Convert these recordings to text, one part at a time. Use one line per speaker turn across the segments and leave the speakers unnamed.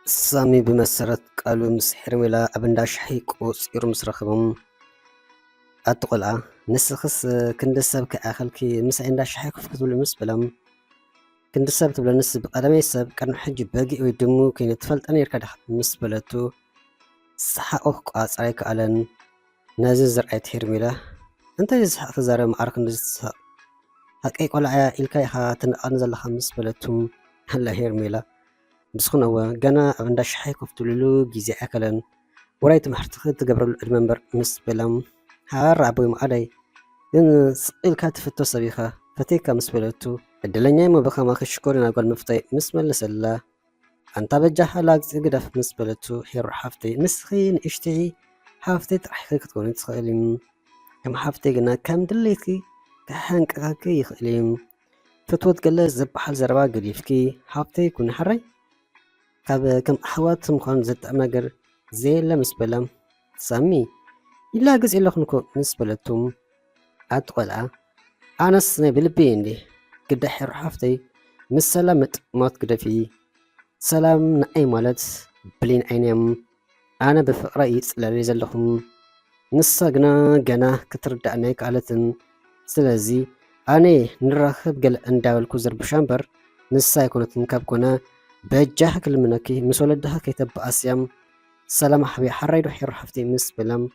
سامي بمسرت قالوا مسحر ملا أبن داشحي قوصير مسرخبهم أتقلع نسخس كندسب كأخلكي مسعين داشحي كفتو لمس بلام كندسب تبلا نسب قدمي سب كان حج باقي ويدمو كي نتفلت أنا يركض مس بلاتو صحا قاص عليك على نازل زرعة هيرميلا أنت يزحق تزارم عارك نزحق هكاي قلع إلكاي خاتن أنزل خمس بلاتو هلا هيرميلا بسخن هو جنا عند شحي كفتو للو جزء أكلن ورايت محرتخ تقبر المنبر مس بلام هار عبوي معدي إن سئل كاتف التصبيخة فتيكا مس بلاتو الدلنيا ما بخا ما خشكورنا قول مفتي مس ملسلا أنت بجاها لاقز إقدف مس بلاتو حير حفتي مسخين اشتعي حفتي تحقيق تكون تخيلين كم حفتي قلنا كم دليكي كحانك كاكي يخيلين فتوت قلز زبحال زربا قريفكي حفتي يكون حري كم أحوات مخان زت أماجر زي لا مسبلم سامي إلا جزء إلا خنكو مسبلتهم أتقلع أنا سنة بالبين لي قد حر حفتي مس سلامت مات قد في سلام نأي مالت بلين عينيم أنا بفقرأي سلالي لهم نصا جنا كترد عنيك على سلازي أنا نرخب قل أنداول كوزر بشامبر نصا يكونت نكاب كنا بجاه كل منكي مسولدها كتب أسيام سلام حبي حريدو حير حفتي مس بلام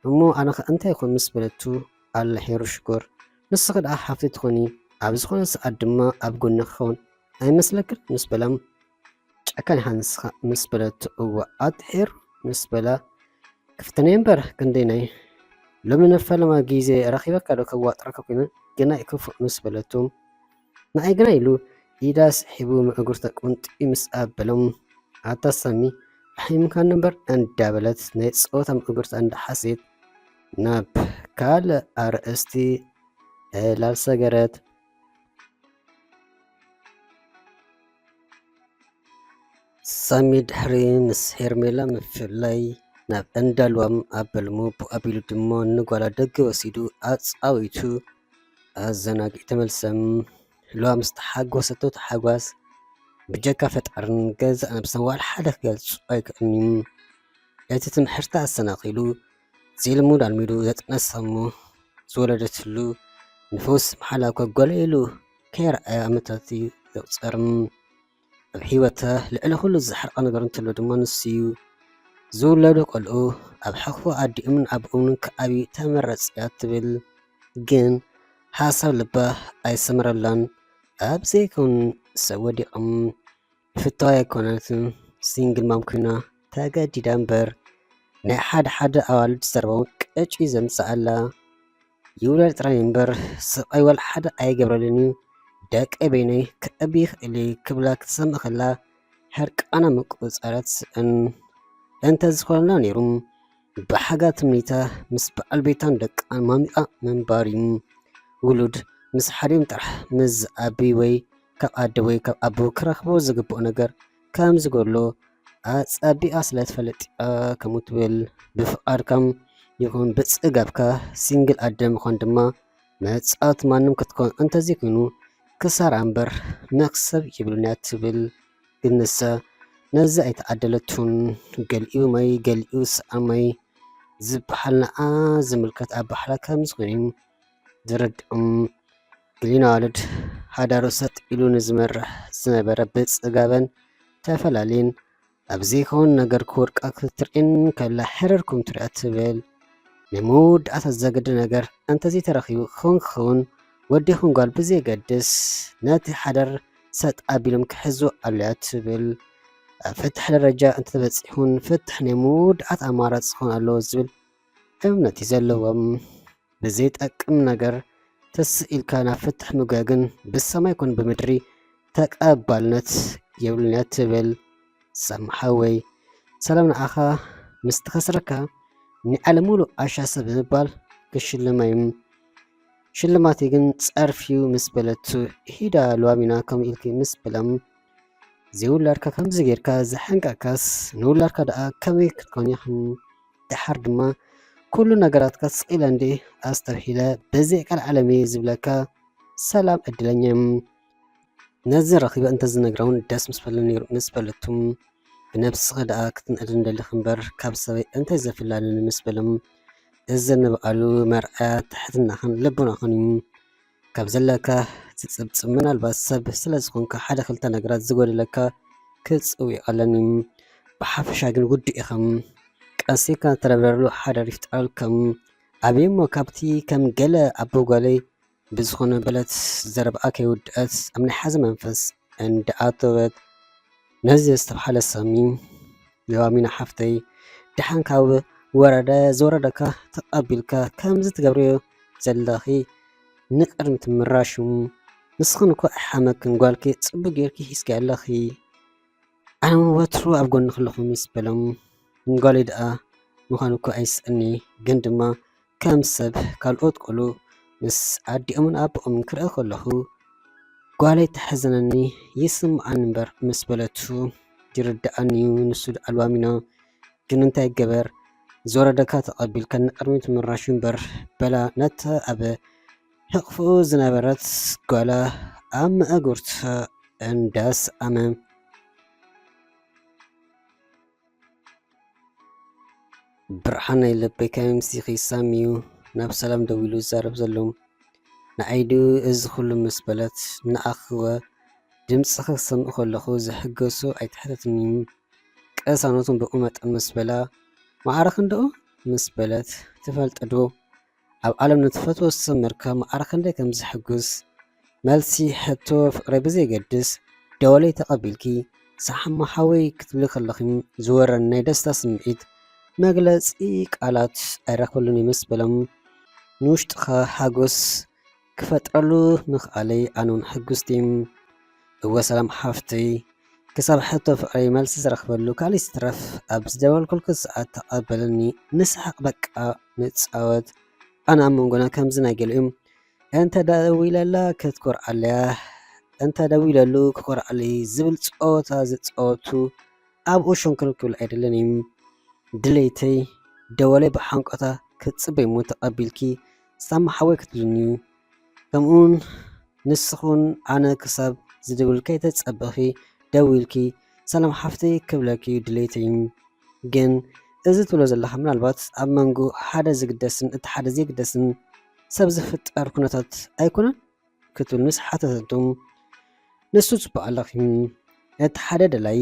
مو أنا أنت يكون مس بلتو على حير شكر نسقد حفتي تخوني أبز خون سأدما أبقون نخون أي مسلك مس بلام أكن هنس مس بلتو وأدحر مس بلا كفتنين بر كنديني لما نفعل ما جيزي رخيبة كارو كوات ركبنا جنا يكف مس بلتو نأي جنا يلو إيداس حبو مأجرتك كنت إمس أبلم عطاسمي حيم كان نمبر أن دابلت نيت صوت مأجرت عند حسيت ناب كال أرستي لالسجرت سامي دحرين سحر ميلا مفلاي ناب أندلوم أبلمو بو أبيلو دمون نقولا دق وسيدو أويتو أزناق يتملسم لو مستحق وستو تحقواس بجاكا فتعرن جاز أنا بسوال حدث قالت أني يتم حرتا السناقيلو زي المود الميلو ذات نسمو زولدت له نفوس محلا كقوليلو كير أمتاتي ذوصرم بحيوته لأن كل الزحر أنا قرنت له دمان السيو زولدو قلقو أبحقو أدي من أبقون كأبي تمرس ياتبل جن حاسب لبه أي سمرلان أبزي كون سودي في الطاية كونت سينجل ممكنة تاقا دي دامبر ناي حد أوالد سربون كأجي زمسألا يولد ترينبر سقاي والحد أي قبرلني داك أبيني كأبيخ اللي كبلاك تسمى خلا حرك أنا مقوز أردت أن أنت زخولنا نيروم بحاجات ميتا مسبع البيتان دك أن مامئة من باريم ولود مس حريم طرح مز أبي وي كاب أدوي كاب أبو كرخبو زقبو نجر كام زقولو أبي أصلت فلت كموتويل بفقار كم يكون بس إجابك سينجل أدم خندما متسقط مانم كتكون أنت زيكونو كسر عنبر مكسب يبلونات بال النساء نزع يتعدلتون قال ماي قال سأمي زبحلنا زملكت أبحلا كم زغنين درد قلينا والد هذا رصت إلو نزمر زنبرة بس إجابن تفلالين أبزيكون نجر كورك أكثر إن كلا حرركم ترأتبل نمود أتزجد نجر أنت زي ترخيو خون وديهم قال بزي قدس ناتي حدر سات أبيلم كحزو ألاتبل فتح الرجاء أنت تبصحون فتح نمود أمارات سخون اللوزبل أمنتي زلوم بزيت أكم نجر تسئل كان فتح مجاجن بس ما يكون بمدري تقبلنت يولنت بل سمحوي سلام أخا مستخسرك نعلمولو أشاس بنبال كشلمايم شلماتي جن تعرفيو مسبلتو هيدا لوامينا كم إلكي مسبلم زيولاركا كم زغيركا زحنكا كاس نولاركا دا كمي كتكون يخن دحر ما كل نجارات كسئل عندي أسترحيلا بزيك العالمي زبلكا سلام أدلنيم نزل رخيبا أنت زنجرون داس مسبلتم ብነብስኻ ደኣ ክትንዕድ እንደለኽ እምበር ካብ ሰበይ እንታይ ዘፍላልን ምስ በሎም እዘንብቓሉ መርኣያ ትሕትናኽን ልቡናኽን እዩ ካብ ዘለካ ዝፅብፅብ ምናልባት ሰብ ስለ ዝኾንካ ሓደ ክልተ ነገራት ዝጎደለካ ክፅውዕ ኣለኒ ብሓፈሻ ግን ውድእ ኢኸም ቀሲካ ተረብረሉ ሓደር ይፍጠረልከም ኣብየ እሞ ካብቲ ከም ገለ ኣቦ ጓለይ ብዝኾነ በለት ዘረብኣ ከይውድአት ኣብ ናይ ሓዘ መንፈስ እንዳኣተወት ነዚ ዝተባሃለ ሰሚ ለዋሚና ሓፍተይ ድሓን ካብ ዝወረደካ ተቐቢልካ ከምዚ ትገብርዮ ዘለኺ ንቅድሚት ምራሹ ንስኽን እኮ ኣሓመክን ጓልኪ ፅቡቅ ጌርኪ ሒዝኪ ኣለኺ ኣነ ወትሩ ኣብ ጎኒ ክለኹ ምስ በሎም ጓለይ ደኣ ምዃኑ እኮ ኣይስእኒ ግን ድማ ከም ሰብ ካልኦት ቆልዑ ምስ ኣዲኦምን ኣቦኦምን ክርኢ ከለኹ ጓለይ ተሕዘነኒ ይስምዓኒ እምበር ምስ በለቱ ይርድኣኒ ንሱ ኣልዋሚና ግን እንታይ ገበር ዝወረደካ ተቐቢልካ ንቅድሚት ምራሹ እምበር በላ ነታ ኣብ ሕቕፉ ዝነበረት ጓላ ኣብ መእጉርታ እንዳስኣመ ብርሃን ናይ ልበይ ከምሲኺ ሳሚዩ ናብ ሰላም ደው ኢሉ ይዛረብ ዘሎ ንዓይዱ እዚ ኩሉ ምስ በለት ንኣኽወ ድምፂ ክሰምዕ ከለኹ ዝሕገሶ ኣይትሕተትኒ ቀሳኖቱን ብኡ መጠን ምስ በላ ማዕረኽ እንደኦ ምስ በለት ትፈልጥ ዶ ኣብ ዓለም ንትፈትዎ ሰብ ምርካብ ማዕረኽ ክንደይ ከም ዝሕጉስ መልሲ ሕቶ ፍቅሪ ብዘይገድስ ደወለይ ተቐቢልኪ ሳሓማ ሓወይ ክትብል ከለኺ ዝወረን ናይ ደስታ ስምዒት መግለፂ ቃላት ኣይረክበሉን ምስ በሎም ንውሽጥኻ ሓጎስ ክፈጥረሉ ምኽኣለይ ኣነውን ሕጉስቲ እወ ሰላም ሓፍተይ ክሳብ ሕቶ ፍቅሪ መልሲ ዝረክበሉ ካሊእ ዝትረፍ ኣብ ዝደወልኩልኩ ሰዓት ተቐበለኒ ንስሓቅ በቃ ንፃወት ኣነ ኣብ መንጎና ከምዚ ናይ ገሊኡ እንተ ደው ኢለላ ክትኮርዓለያ እንተ ደው ኢለሉ ክኮርዓለይ ዝብል ፀወታ ዝፀወቱ ኣብኡ ሽንክል ክብል ኣይደለን እዩ ድሌተይ ደወለይ ብሓንቆታ ክትፅበይ ሞ ተቐቢልኪ ሳማ ሓወይ ክትብልኒ ከምኡውን ንስኹን ኣነ ክሳብ ዝድብል ከይተፀበኺ ደው ኢልኪ ሰላም ሓፍተይ ክብለኪ ድሌተይ ግን እዚ ትብሎ ዘለካ ምናልባት ኣብ መንጎ ሓደ ዝግደስን እቲ ሓደ ዘይግደስን ሰብ ዝፍጠር ኩነታት ኣይኮነን ክትብል ምስ ሓተተቶም ንሱ ፅቡቅ ኣለኺ እቲ ሓደ ደላይ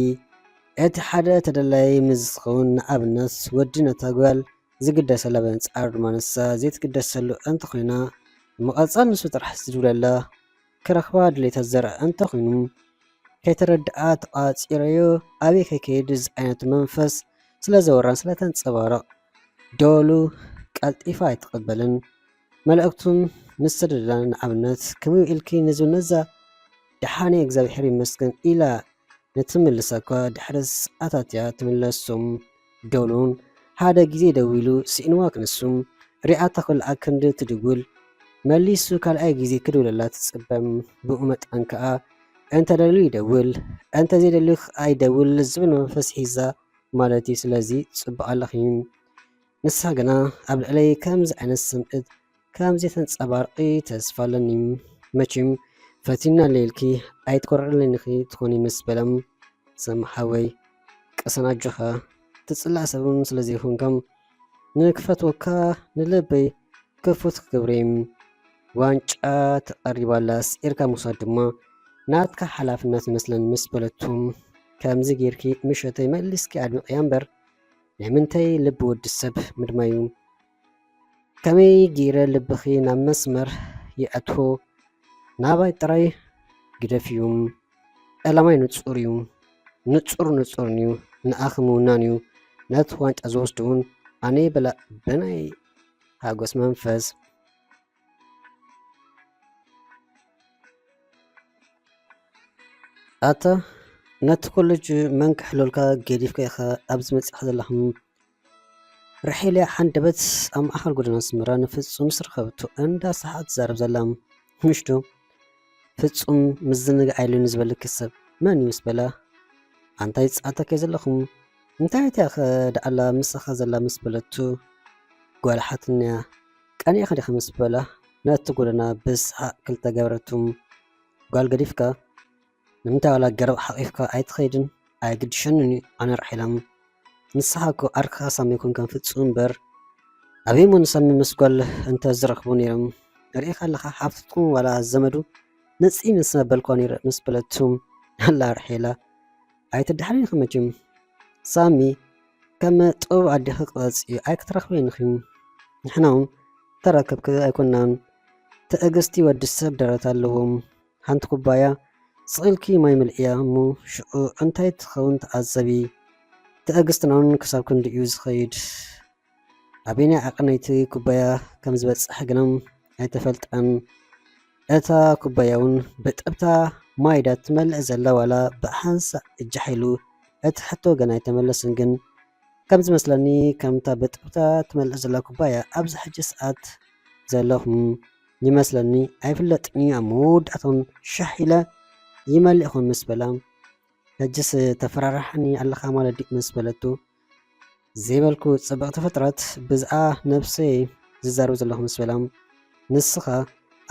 እቲ ሓደ ተደላይ ምዝኸውን ንኣብነት ወዲ ነታ ጓል ዝግደሰላ በንፃር ድማ ንሳ ዘይትግደሰሉ እንተኮይና መቐፃል ንሱ ጥራሕ ዝድብለላ ክረኽባ ድሌታት ዘርአ እንተኮይኑ ከይተረድኣ ተቃፂረዮ ኣበይ ከይከይድ እዚ ዓይነት መንፈስ ስለዘወራን ስለተንፀባረቕ ደወሉ ቀልጢፋ ኣይትቕበልን መልእክቱን ንሰደዳ ንኣብነት ከመይ ኢልኪ ንዝብል ነዛ ድሓነ እግዚኣብሔር ይመስገን ኢላ ነትምልሰካ ድሕሪ ሰዓታት እያ ትምለሶም ደውሉን ሓደ ግዜ ደው ኢሉ ስኢንዋ ክንሱም ሪኣታ ክልኣ ክንዲ ትድውል መሊሱ ካልኣይ ግዜ ክድውለላ ትፅበም ብኡ መጠን ከዓ እንተ ደልዩ ይደውል እንተ ዘይደልዩ ኣይደውል ዝብል መንፈስ ሒዛ ማለት እዩ ስለዚ ፅቡቅ ኣለኺ ንሳ ግና ኣብ ልዕለይ ከምዚ ዓይነት ስምዒት ከምዚ ተንፀባርቂ ተስፋ ኣለኒ መቸም ፈቲና ሌልኪ ኣይትኮርዕለኒኺ ትኾኒ ምስ በለም ሰማሓወይ ቀሰናጆኻ ትፅላእ ሰብን ስለዘይኮንከም ንክፈትወካ ንልበይ ክፉት ክገብረይ ዋንጫ ተቐሪባላ ስዒርካ ምውሳድ ድማ ናትካ ሓላፍነት ይመስለን ምስ በለቱም ከምዚ ጌርኪ ምሸተይ መሊስኪ ኣድሚቕያ እምበር ናይ ምንታይ ልቢ ወዲ ሰብ ምድማዩ ከመይ ገይረ ልብኺ ናብ መስመር ይኣትዎ ናባይ ጥራይ ግደፍ እዩ ዕላማይ ንፁር እዩ ንፁርን እዩ ንኣኺ ምውናን እዩ ነቲ ዋንጫ ዝወስዱ እውን ኣነ በላእ ብናይ ሃጎስ መንፈስ ኣታ ነቲ ኮሌጅ መን ክሕለልካ ገዲፍካ ኢኻ ኣብዚ መፂእኻ ዘለኹም ርሒልያ ሓንደበት ኣብ ማእኸል ጎደና ኣስመራ ንፍፁም ስረኸብቶ እንዳሰሓት ትዛረብ ዘላ ምሽቱ ፍፁም ምዝንጋዕ ኢሉ ንዝበልክ ሰብ መን እዩ ምስ በላ ኣንታይ ፀዓተከ ዘለኹም እንታይ እያ ደኣላ ምስኻ ዘላ ምስ በለቱ ጓልሓትንያ ቀኒኻ ዲኻ ምስ በላ ነቲ ጎደና ብስሓቅ ክልተ ገበረቱም ጓል ገዲፍካ ንምንታይ ዋላ ገረብ ሓቂፍካ ኣይትኸይድን ኣይግድሸንን ኣነ ራሒሎም ንስሓኮ ኣርካ ሳሚ ኮንከን ፍጹም በር ኣበይሞን ሳሚ ምስ ጓል እንተ ዝረኽቡ ነይሮም ርኢኻ ኣለኻ ሓፍትኩም ዋላ ዘመዱ ነፂ ምስ ነበልኳ ነይረ ምስ በለቱም ኣላ ራሒላ ኣይተዳሕሪን መቸም ሳሚ ከም ጥበብ ኣዲኺ ቅረጽ ኣይክትረኽበ ንኽም ንሕና እውን ተረከብክ ኣይኮናን ትዕግስቲ ወዲ ሰብ ደረት ኣለዎም ሓንቲ ኩባያ ስቕልኪ ማይ ምልእያ እሞ ሽዑ እንታይ ትኸውን ተዓዘቢ ትዕግስትናን ክሳብ ክንዲ እዩ ዝኸይድ ኣበናይ ዓቕነይቲ ኩባያ ከም ዝበፅሕ ግና ኣይተፈልጠን እታ ኩባያ እውን ብጥብታ ማይዳ ትመልእ ዘላ ዋላ ብሓንሳእ እጃሒሉ እቲ ሕቶ ገና ኣይተመለስን ግን ከም ዝመስለኒ ከምታ ብጥብታ ትመልእ ዘላ ኩባያ ኣብዚ ሕጂ ሰዓት ዘለኹም ይመስለኒ ኣይፍለጥኒ ኣብ መወዳእቶን ሻሕ ኢለ ይመልእ ይኹን ምስ በላ ሕጅስ ተፈራራሕኒ ኣለኻ ማለት ዲእ ምስ በለቱ ዘይበልኩ ጽብቕቲ ፍጥረት ብዝኣ ነፍሰይ ዝዛረብ ዘለኹ ምስ በላ ንስኻ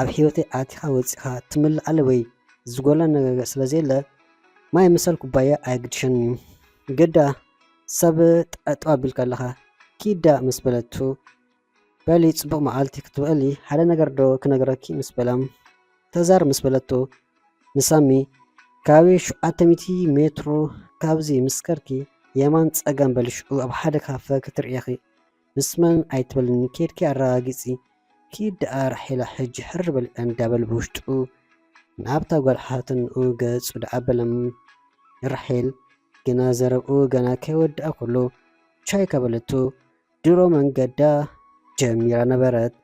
ኣብ ሕይወተይ ኣቲኻ ወፂኻ ትምልእ ኣለ ወይ ዝጎላ ነገር ስለዘየለ ማይ ምሰል ኩባያ ኣይግድሸን ግዳ ሰብ ጠጠው ኣቢልካ ኣለኻ ኪዳ ምስ በለቱ በሊ ጽቡቕ መዓልቲ ክትውዕሊ ሓደ ነገር ዶ ክነገረኪ ምስ በላ ተዛር ምስ በለቱ ንሳሚ ካበ 700 ሜትሮ ካብዚ ምስከርኪ የማን ፀጋም በልሽዑ ኣብ ሓደ ካፈ ክትርእኺ ምስመን ኣይትበልኒ ኬድኪ ኣረጋጊፂ ኪድኣ ራሒላ ሕጂ ሕር በልዐ እንዳበል ብውሽጡ ናብታ ጓልሓትንኡ ገጹ ደኣበለም ራሒል ግና ዘረብኡ ገና ከይወድኣ ከሎ ቻይ ከበለቱ ድሮ መንገዳ ጀሚራ ነበረት